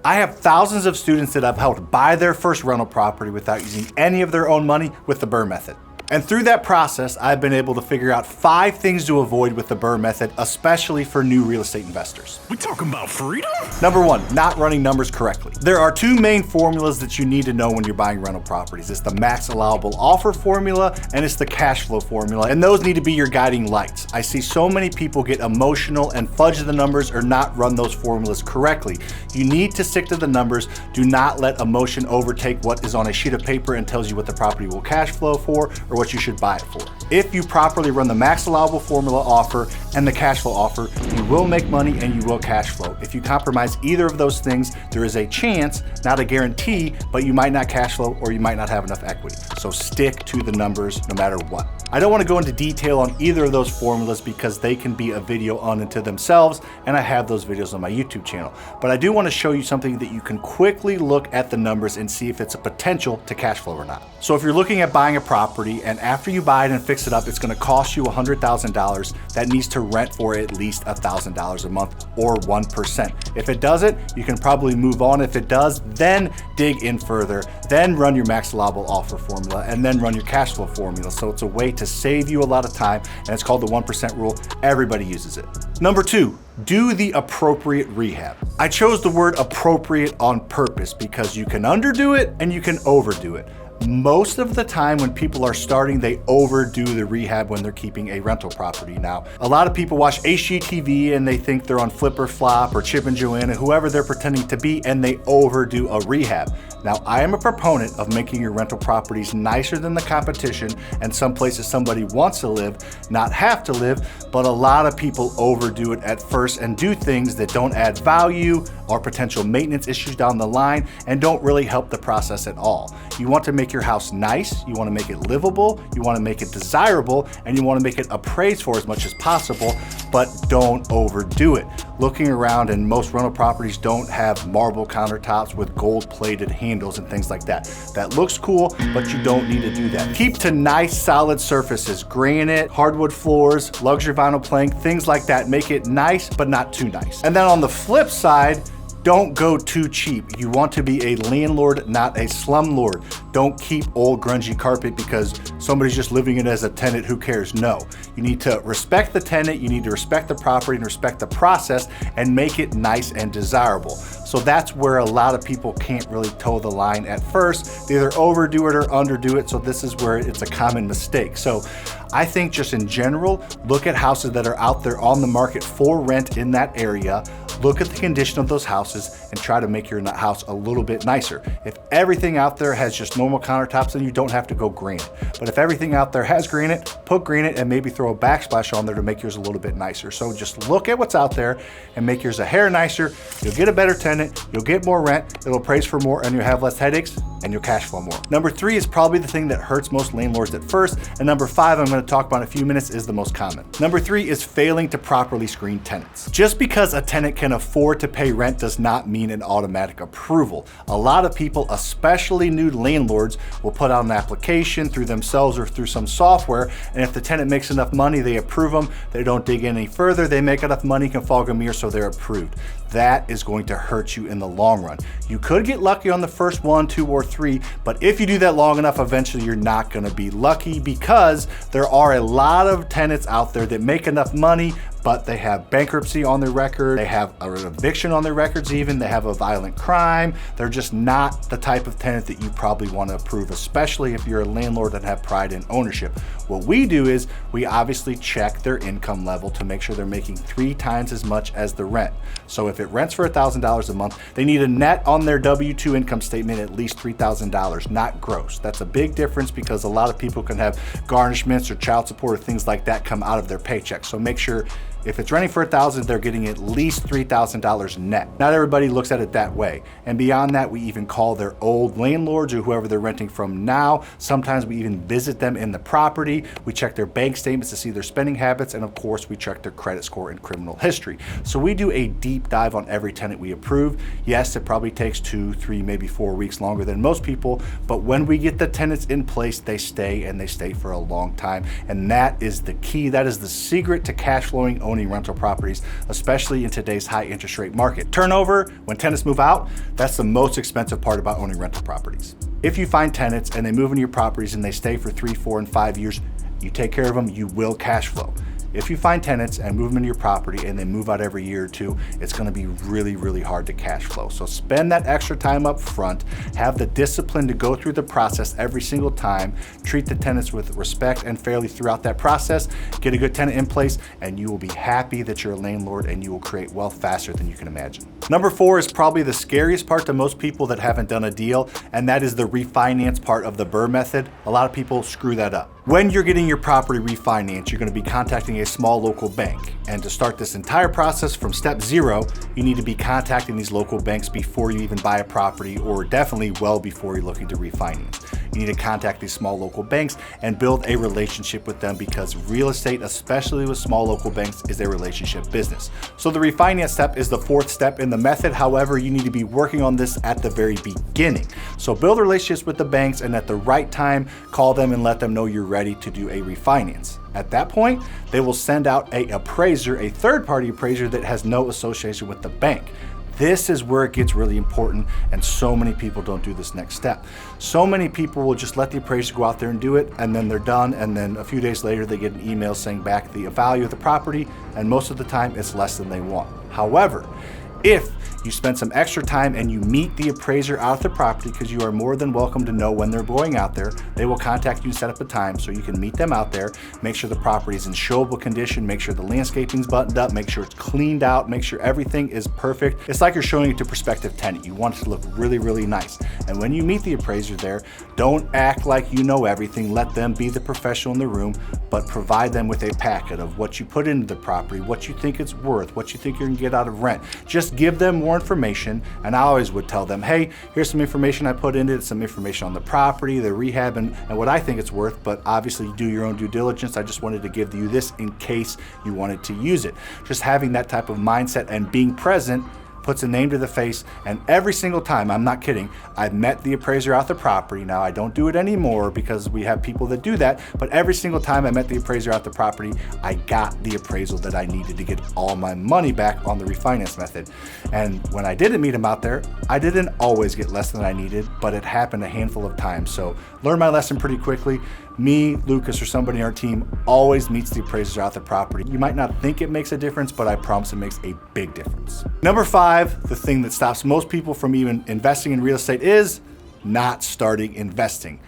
I have thousands of students that I've helped buy their first rental property without using any of their own money with the BRRRR method. And through that process, I've been able to figure out 5 things to avoid with the BRRRR method, especially for new real estate investors. We talking about freedom? Number 1, not running numbers correctly. There are 2 main formulas that you need to know when you're buying rental properties. It's the max allowable offer formula and it's the cash flow formula, and those need to be your guiding lights. I see so many people get emotional and fudge the numbers or not run those formulas correctly. You need to stick to the numbers. Do not let emotion overtake what is on a sheet of paper and tells you what the property will cash flow for or what you should buy it for. If you properly run the max allowable formula offer and the cash flow offer, you will make money and you will cash flow. If you compromise either of those things, there is a chance, not a guarantee, but you might not cash flow or you might not have enough equity. So stick to the numbers no matter what. I don't want to go into detail on either of those formulas because they can be a video unto themselves, and I have those videos on my YouTube channel. But I do want to show you something that you can quickly look at the numbers and see if it's a potential to cash flow or not. So if you're looking at buying a property and after you buy it and fix it up, it's going to cost you $100,000, that needs to rent for at least $1,000 a month or 1%. If it doesn't, you can probably move on. If it does, then dig in further, then run your max allowable offer formula, and then run your cash flow formula. So it's a way to save you a lot of time, and it's called the 1% rule. Everybody uses it. Number 2, do the appropriate rehab. I chose the word appropriate on purpose because you can underdo it and you can overdo it. Most of the time when people are starting, they overdo the rehab when they're keeping a rental property. Now, a lot of people watch HGTV and they think they're on Flip or Flop or Chip and Joanna, whoever they're pretending to be, and they overdo a rehab. Now, I am a proponent of making your rental properties nicer than the competition and some places somebody wants to live, not have to live, but a lot of people overdo it at first and do things that don't add value or potential maintenance issues down the line and don't really help the process at all. You want to make your house nice, you want to make it livable, you want to make it desirable, and you want to make it appraised for as much as possible, but don't overdo it. Looking around, and most rental properties don't have marble countertops with gold-plated handles and things like that. That looks cool, but you don't need to do that. Keep to nice, solid surfaces, granite, hardwood floors, luxury vinyl plank, things like that. Make it nice, but not too nice. And then on the flip side, don't go too cheap. You want to be a landlord, not a slumlord. Don't keep old grungy carpet because somebody's just living in it as a tenant, who cares? No. You need to respect the tenant, you need to respect the property and respect the process and make it nice and desirable. So that's where a lot of people can't really toe the line at first. They either overdo it or underdo it, so this is where it's a common mistake. So I think just in general, look at houses that are out there on the market for rent in that area. Look at the condition of those houses and try to make your house a little bit nicer. If everything out there has just normal countertops, then you don't have to go granite. But if everything out there has granite, put granite and maybe throw a backsplash on there to make yours a little bit nicer. So just look at what's out there and make yours a hair nicer. You'll get a better tenant, you'll get more rent, it'll appraise for more, and you'll have less headaches and you'll cash flow more. Number 3 is probably the thing that hurts most landlords at first, and number 5 I'm going to talk about in a few minutes is the most common. Number 3 is failing to properly screen tenants. Just because a tenant can afford to pay rent does not mean an automatic approval. A lot of people, especially new landlords, will put out an application through themselves or through some software, and if the tenant makes enough money, they approve them. They don't dig in any further. They make enough money, can fog a mirror, so they're approved. That is going to hurt you in the long run. You could get lucky on the first 1, 2, or 3, but if you do that long enough, eventually you're not going to be lucky because there are a lot of tenants out there that make enough money, but they have bankruptcy on their record, they have an eviction on their records even, they have a violent crime. They're just not the type of tenant that you probably want to approve, especially if you're a landlord and have pride in ownership. What we do is we obviously check their income level to make sure they're making 3 times as much as the rent. So if it rents for $1,000 a month, they need a net on their W-2 income statement at least $3,000, not gross. That's a big difference because a lot of people can have garnishments or child support or things like that come out of their paycheck. So make sure if it's renting for $1,000, they're getting at least $3,000 net. Not everybody looks at it that way. And beyond that, we even call their old landlords or whoever they're renting from now. Sometimes we even visit them in the property. We check their bank statements to see their spending habits. And of course, we check their credit score and criminal history. So we do a deep dive on every tenant we approve. Yes, it probably takes 2, 3, maybe 4 weeks longer than most people. But when we get the tenants in place, they stay, and they stay for a long time. And that is the key. That is the secret to cash flowing ownership owning rental properties, especially in today's high interest rate market. Turnover, when tenants move out, that's the most expensive part about owning rental properties. If you find tenants and they move into your properties and they stay for 3, 4, and 5 years, you take care of them, you will cash flow. If you find tenants and move them into your property and they move out every year or two, it's gonna be really, really hard to cash flow. So spend that extra time up front, have the discipline to go through the process every single time, treat the tenants with respect and fairly throughout that process, get a good tenant in place, and you will be happy that you're a landlord and you will create wealth faster than you can imagine. Number 4 is probably the scariest part to most people that haven't done a deal, and that is the refinance part of the BRRRR method. A lot of people screw that up. When you're getting your property refinanced, you're gonna be contacting a small local bank. And to start this entire process from step 0, you need to be contacting these local banks before you even buy a property, or definitely well before you're looking to refinance. You need to contact these small local banks and build a relationship with them, because real estate, especially with small local banks, is a relationship business. So the refinance step is the 4th step in the method. However, you need to be working on this at the very beginning. So build relationships with the banks, and at the right time, call them and let them know you're ready to do a refinance. At that point, they will send out an appraiser, a third-party appraiser that has no association with the bank. This is where it gets really important, and so many people don't do this next step. So many people will just let the appraiser go out there and do it, and then they're done, and then a few days later they get an email saying back the value of the property, and most of the time it's less than they want. However, if you spend some extra time and you meet the appraiser out at the property, because you are more than welcome to know when they're going out there, they will contact you and set up a time so you can meet them out there, make sure the property is in showable condition, make sure the landscaping's buttoned up, make sure it's cleaned out, make sure everything is perfect. It's like you're showing it to a prospective tenant. You want it to look really, really nice. And when you meet the appraiser there, don't act like you know everything. Let them be the professional in the room, but provide them with a packet of what you put into the property, what you think it's worth, what you think you're gonna get out of rent. Just give them more information, and I always would tell them, hey, here's some information I put into it, some information on the property, the rehab, and what I think it's worth, but obviously do your own due diligence. I just wanted to give you this in case you wanted to use it. Just having that type of mindset and being present puts a name to the face, and every single time, I'm not kidding, I've met the appraiser out the property. Now, I don't do it anymore because we have people that do that, but every single time I met the appraiser out the property, I got the appraisal that I needed to get all my money back on the refinance method. And when I didn't meet him out there, I didn't always get less than I needed, but it happened a handful of times. So learn my lesson pretty quickly. Me, Lucas, or somebody on our team always meets the appraisers out the property. You might not think it makes a difference, but I promise it makes a big difference. Number 5, the thing that stops most people from even investing in real estate is not starting investing.